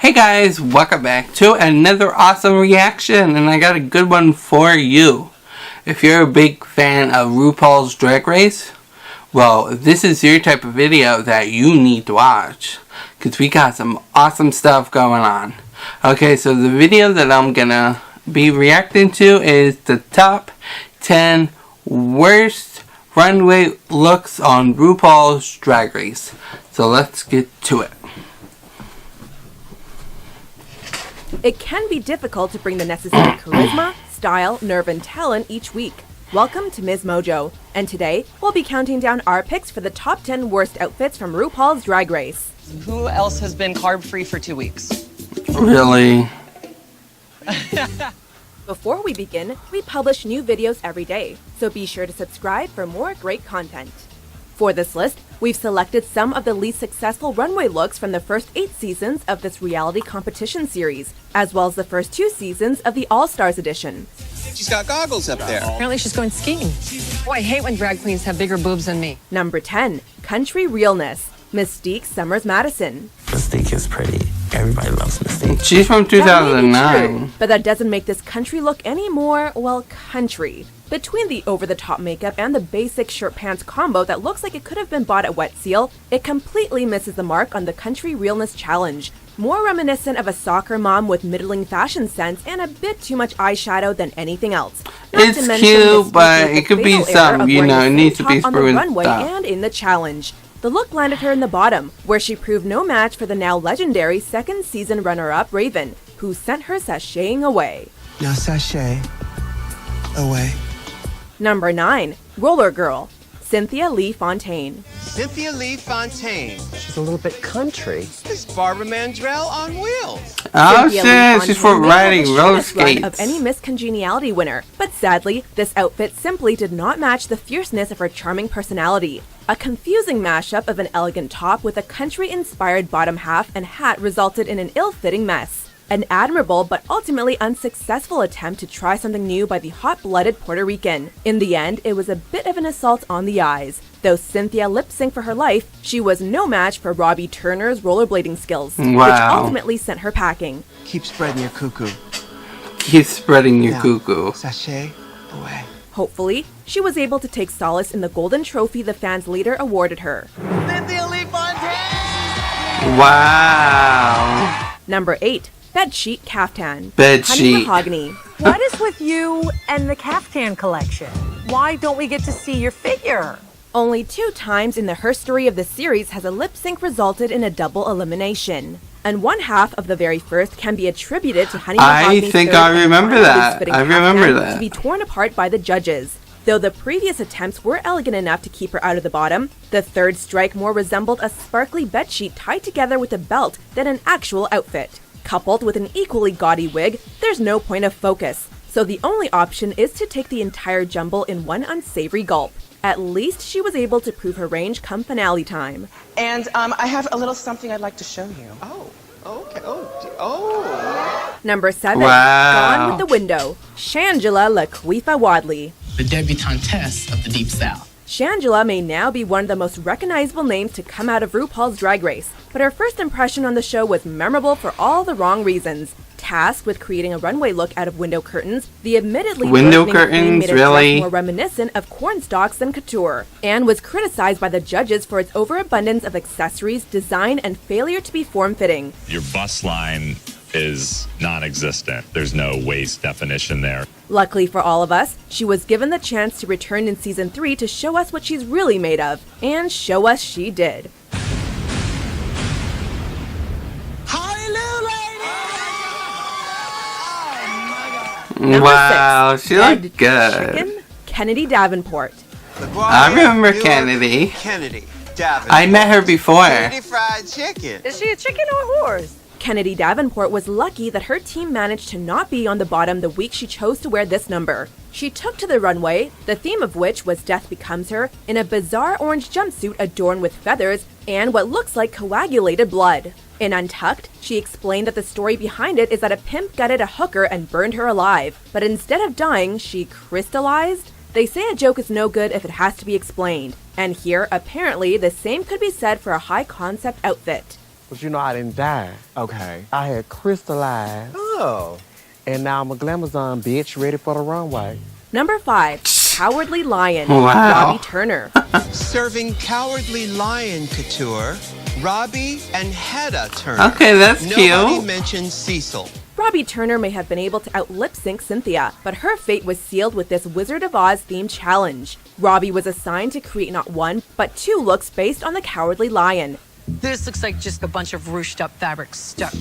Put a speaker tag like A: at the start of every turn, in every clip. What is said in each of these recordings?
A: Hey guys, welcome back to another awesome reaction, and I got a good one for you. If you're a big fan of RuPaul's Drag Race, well, this is your type of video that you need to watch, because we got some awesome stuff going on. Okay, so the video that I'm gonna be reacting to is the top 10 worst runway looks on RuPaul's Drag Race. So let's get to it.
B: It can be difficult to bring the necessary charisma, style, nerve, and talent each week. Welcome to Ms. Mojo, and today we'll be counting down our picks for the top 10 worst outfits from RuPaul's Drag Race.
C: Who else has been carb-free for 2 weeks?
A: Really?
B: Before we begin, we publish new videos every day, so be sure to subscribe for more great content. For this list, we've selected some of the least successful runway looks from the first 8 seasons of this reality competition series, as well as the first 2 seasons of the All-Stars edition.
D: She's got goggles up there.
E: Apparently she's going skiing. Boy, I hate when drag queens have bigger boobs than me.
B: Number 10, Country Realness, Mystique Summers Madison.
F: Mystique is pretty. Everybody loves Mystique.
A: She's from
B: That may be
A: 2009.
B: true, but that doesn't make this country look any more, well, country. Between the over-the-top makeup and the basic shirt-pants combo that looks like it could have been bought at Wet Seal, it completely misses the mark on the Country Realness Challenge. More reminiscent of a soccer mom with middling fashion sense and a bit too much eyeshadow than anything else. Not to
A: It's
B: mention
A: cute,
B: Mystique
A: but
B: made the
A: it could be
B: fatal error
A: some,
B: of
A: you
B: wearing
A: know,
B: the
A: it
B: same
A: needs to be
B: top on the
A: spruced
B: runway
A: up.
B: and in the challenge. The look landed her in the bottom, where she proved no match for the now legendary second season runner-up Raven, who sent her sashaying away.
D: Now sashay away.
B: Number 9, Roller Girl, Cynthia Lee Fontaine.
D: Cynthia Lee Fontaine.
F: She's a little bit country.
D: This Barbara Mandrell on wheels.
A: Oh
B: Cynthia Lee
A: shit, she's for
B: Fontaine may have
A: riding
B: the
A: roller
B: shortest run
A: skates.
B: of any Miss Congeniality winner, but sadly, this outfit simply did not match the fierceness of her charming personality. A confusing mashup of an elegant top with a country-inspired bottom half and hat resulted in an ill-fitting mess. An admirable but ultimately unsuccessful attempt to try something new by the hot-blooded Puerto Rican. In the end, it was a bit of an assault on the eyes. Though Cynthia lip-synced for her life, she was no match for Robbie Turner's rollerblading skills, which
A: Wow.
B: ultimately sent her packing.
D: Keep spreading your cuckoo.
A: Keep spreading your
D: Now,
A: cuckoo.
D: Sashay away.
B: Hopefully, she was able to take solace in the golden trophy the fans later awarded her.
D: Cynthia Lee Fontaine.
A: Wow.
B: Number 8, Bedsheet Caftan.
A: Bedsheet.
B: Honey Mahogany.
E: What is with you and the caftan collection? Why don't we get to see your figure?
B: Only 2 times in the history of the series has a lip sync resulted in a double elimination. And one half of the very first can be attributed to Honey
A: I
B: Mahogany's
A: think
B: third
A: I
B: and
A: remember
B: final
A: that.
B: loose-fitting
A: I remember
B: caftan
A: that.
B: to be torn apart by the judges. Though the previous attempts were elegant enough to keep her out of the bottom, the third strike more resembled a sparkly bedsheet tied together with a belt than an actual outfit. Coupled with an equally gaudy wig, there's no point of focus. So the only option is to take the entire jumble in one unsavory gulp. At least she was able to prove her range come finale time.
C: And I have a little something I'd like to show you.
D: Oh, okay. Oh.
B: Number 7,
A: Wow.
B: Gone with the Window, Shangela Laquifa Wadley.
G: The debutantess of the Deep South.
B: Shangela may now be one of the most recognizable names to come out of RuPaul's Drag Race, but her first impression on the show was memorable for all the wrong reasons. Tasked with creating a runway look out of window curtains, the admittedly
A: Window
B: burgeoning queen
A: curtains,
B: made her dress
A: really?
B: more reminiscent of corn stalks than couture, and was criticized by the judges for its overabundance of accessories, design, and failure to be form-fitting.
H: Your bust line is non-existent. There's no waist definition there.
B: Luckily for all of us, she was given the chance to return in season 3 to show us what she's really made of, and show us she did. Number
A: Wow,
B: 6,
A: she
B: Dead
A: looked good.
B: Chicken, Kennedy Davenport.
A: I remember Kennedy.
D: Kennedy Davenport.
A: I met her before.
D: Kennedy Fried Chicken.
E: Is she a chicken or a horse?
B: Kennedy Davenport was lucky that her team managed to not be on the bottom the week she chose to wear this number. She took to the runway, the theme of which was Death Becomes Her, in a bizarre orange jumpsuit adorned with feathers and what looks like coagulated blood. In Untucked, she explained that the story behind it is that a pimp gutted a hooker and burned her alive, but instead of dying, she crystallized? They say a joke is no good if it has to be explained, and here, apparently, the same could be said for a high-concept outfit.
F: But you know, I didn't die.
D: Okay.
F: I had crystallized.
D: Oh.
F: And now I'm a glamazon bitch ready for the runway.
B: Number 5, Cowardly Lion,
A: Wow.
B: Robbie Turner.
D: Serving Cowardly Lion couture, Robbie and Hedda Turner.
A: Okay, that's
D: Nobody
A: cute.
D: mentioned Cecil.
B: Robbie Turner may have been able to out-lip-sync Cynthia, but her fate was sealed with this Wizard of Oz themed challenge. Robbie was assigned to create not one, but 2 looks based on the Cowardly Lion.
E: This looks like just a bunch of ruched up fabric stuck.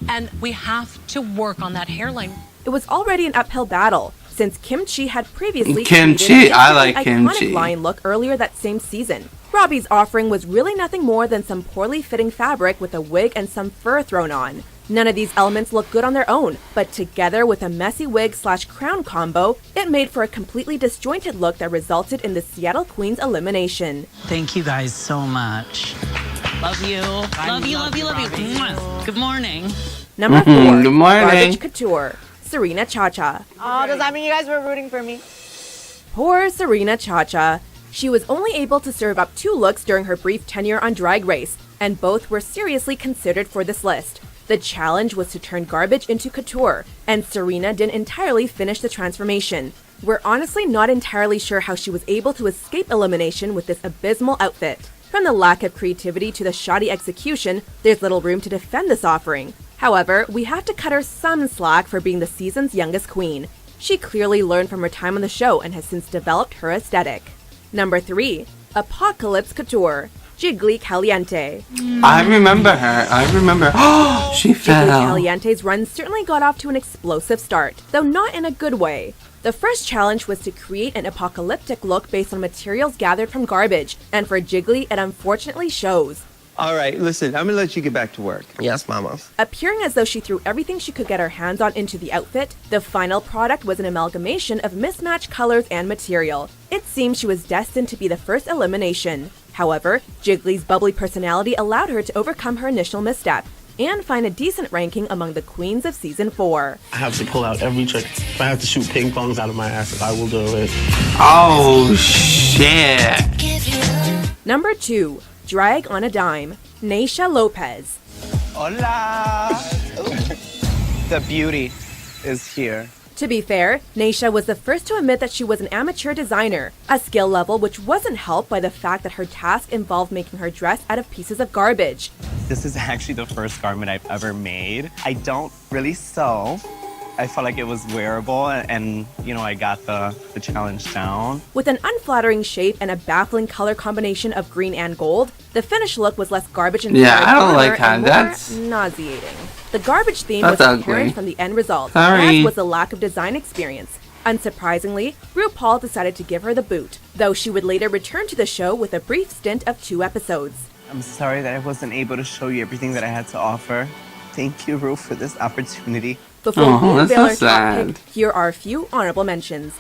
E: And we have to work on that hairline.
B: It was already an uphill battle, since Kimchi had previously
A: Kimchi,
B: created
A: I
B: an
A: like
B: iconic
A: Kimchi.
B: lion look earlier that same season. Robbie's offering was really nothing more than some poorly fitting fabric with a wig and some fur thrown on. None of these elements look good on their own, but together with a messy wig/crown combo, it made for a completely disjointed look that resulted in the Seattle Queen's elimination.
G: Thank you guys so much. Love you. Love you, love you, love you. Mwah. Good morning.
B: Number 4,
A: Good morning.
B: Garbage Couture, Serena Chacha.
I: Oh, does that mean you guys were rooting for me?
B: Poor Serena Chacha. She was only able to serve up 2 looks during her brief tenure on Drag Race, and both were seriously considered for this list. The challenge was to turn garbage into couture, and Serena didn't entirely finish the transformation. We're honestly not entirely sure how she was able to escape elimination with this abysmal outfit. From the lack of creativity to the shoddy execution, there's little room to defend this offering. However, we have to cut her some slack for being the season's youngest queen. She clearly learned from her time on the show and has since developed her aesthetic. Number 3, Apocalypse Couture, Jiggly Caliente.
A: I remember her. I remember. Oh, she
B: Jiggly
A: fell.
B: Caliente's run certainly got off to an explosive start, though not in a good way. The first challenge was to create an apocalyptic look based on materials gathered from garbage, and for Jiggly, it unfortunately shows.
D: All right, listen, I'm gonna let you get back to work.
F: Yes, mama.
B: Appearing as though she threw everything she could get her hands on into the outfit, the final product was an amalgamation of mismatched colors and material. It seemed she was destined to be the first elimination. However, Jiggly's bubbly personality allowed her to overcome her initial misstep and find a decent ranking among the queens of season 4.
J: I have to pull out every trick. If I have to shoot ping pongs out of my ass, I will do it.
A: Oh, shit.
B: Number 2, Drag on a Dime, Naysha Lopez.
F: Hola. The beauty is here.
B: To be fair, Naysha was the first to admit that she was an amateur designer, a skill level which wasn't helped by the fact that her task involved making her dress out of pieces of garbage.
K: This is actually the first garment I've ever made. I don't really sew. I felt like it was wearable and you know, I got the challenge down.
B: With an unflattering shape and a baffling color combination of green and gold, the finished look was less garbage inspired
A: Yeah, I don't like
B: and
A: that.
B: more
A: That's
B: nauseating. The garbage theme
A: That's
B: was
A: ugly.
B: apparent from the end result,
A: Sorry.
B: as was the lack of design experience. Unsurprisingly, RuPaul decided to give her the boot, though she would later return to the show with a brief stint of 2 episodes.
K: I'm sorry that I wasn't able to show you everything that I had to offer. Thank you, Ru, for this opportunity.
B: Before
A: Oh,
B: we
A: that's
B: unveil
A: so
B: our top
A: sad.
B: pick, here are a few honorable mentions.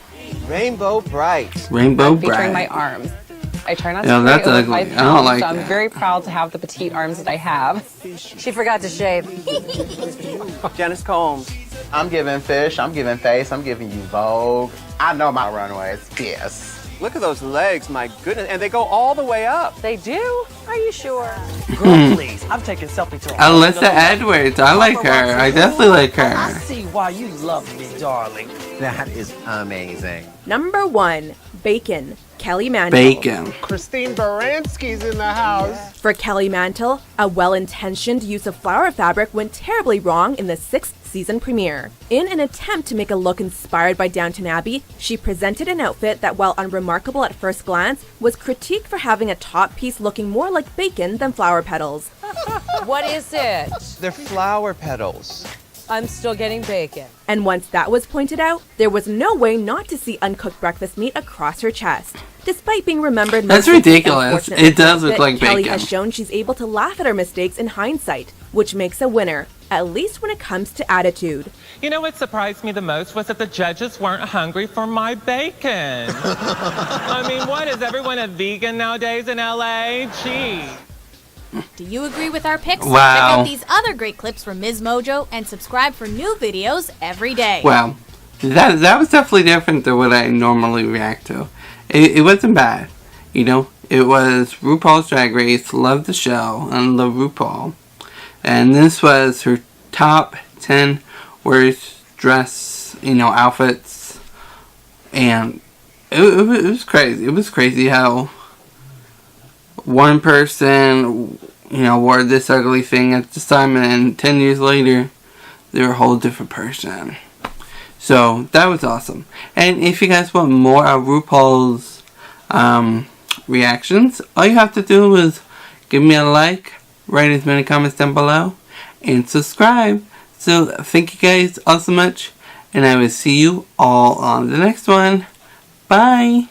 D: Rainbow Bright.
A: Rainbow
C: Featuring my
A: Bright.
C: arms. I try not
A: Yeah,
C: to
A: that's
C: carry over
A: ugly.
C: 5
A: I don't
C: pounds,
A: like
C: so I'm
A: that.
C: very proud to have the petite arms that I have.
E: She forgot to shave.
F: Janice Combs.
D: I'm giving fish, I'm giving face, I'm giving you Vogue. I know my runway is fierce.
F: Look at those legs, my goodness. And they go all the way up.
E: They do? Are you sure?
F: Girl, please. I'm taking selfie to
A: Alyssa Edwards. I like her. I definitely like her.
F: see why you love me, darling. That is amazing.
B: Number 1, Bacon, Kelly Mantle.
A: Bacon.
F: Christine Baranski's in the house.
B: For Kelly Mantle, a well-intentioned use of flower fabric went terribly wrong in the 6th season premiere. In an attempt to make a look inspired by Downton Abbey, she presented an outfit that, while unremarkable at first glance, was critiqued for having a top piece looking more like bacon than flower petals.
E: What is it?
D: They're flower petals.
E: I'm still getting bacon.
B: And once that was pointed out, there was no way not to see uncooked breakfast meat across her chest. Despite being remembered
A: That's
B: mostly for
A: ridiculous.
B: unfortunate
A: It does look
B: mistakes,
A: like
B: Kelly
A: bacon.
B: has shown she's able to laugh at her mistakes in hindsight, which makes a winner, at least when it comes to attitude.
L: You know what surprised me the most was that the judges weren't hungry for my bacon. I mean, what, is everyone a vegan nowadays in LA? Gee.
M: Do you agree with our picks?
A: Wow.
M: Check out these other great clips from Ms. Mojo and subscribe for new videos every day.
A: Well, that was definitely different than what I normally react to. It wasn't bad. You know, it was RuPaul's Drag Race, love the show, and love RuPaul. And this was her top 10 worst dress, outfits. And it was crazy. It was crazy how one person, wore this ugly thing at this time, and then 10 years later, they're a whole different person. So, that was awesome. And if you guys want more of RuPaul's reactions, all you have to do is give me a like, write as many comments down below, and subscribe. So, thank you guys all so much, and I will see you all on the next one. Bye!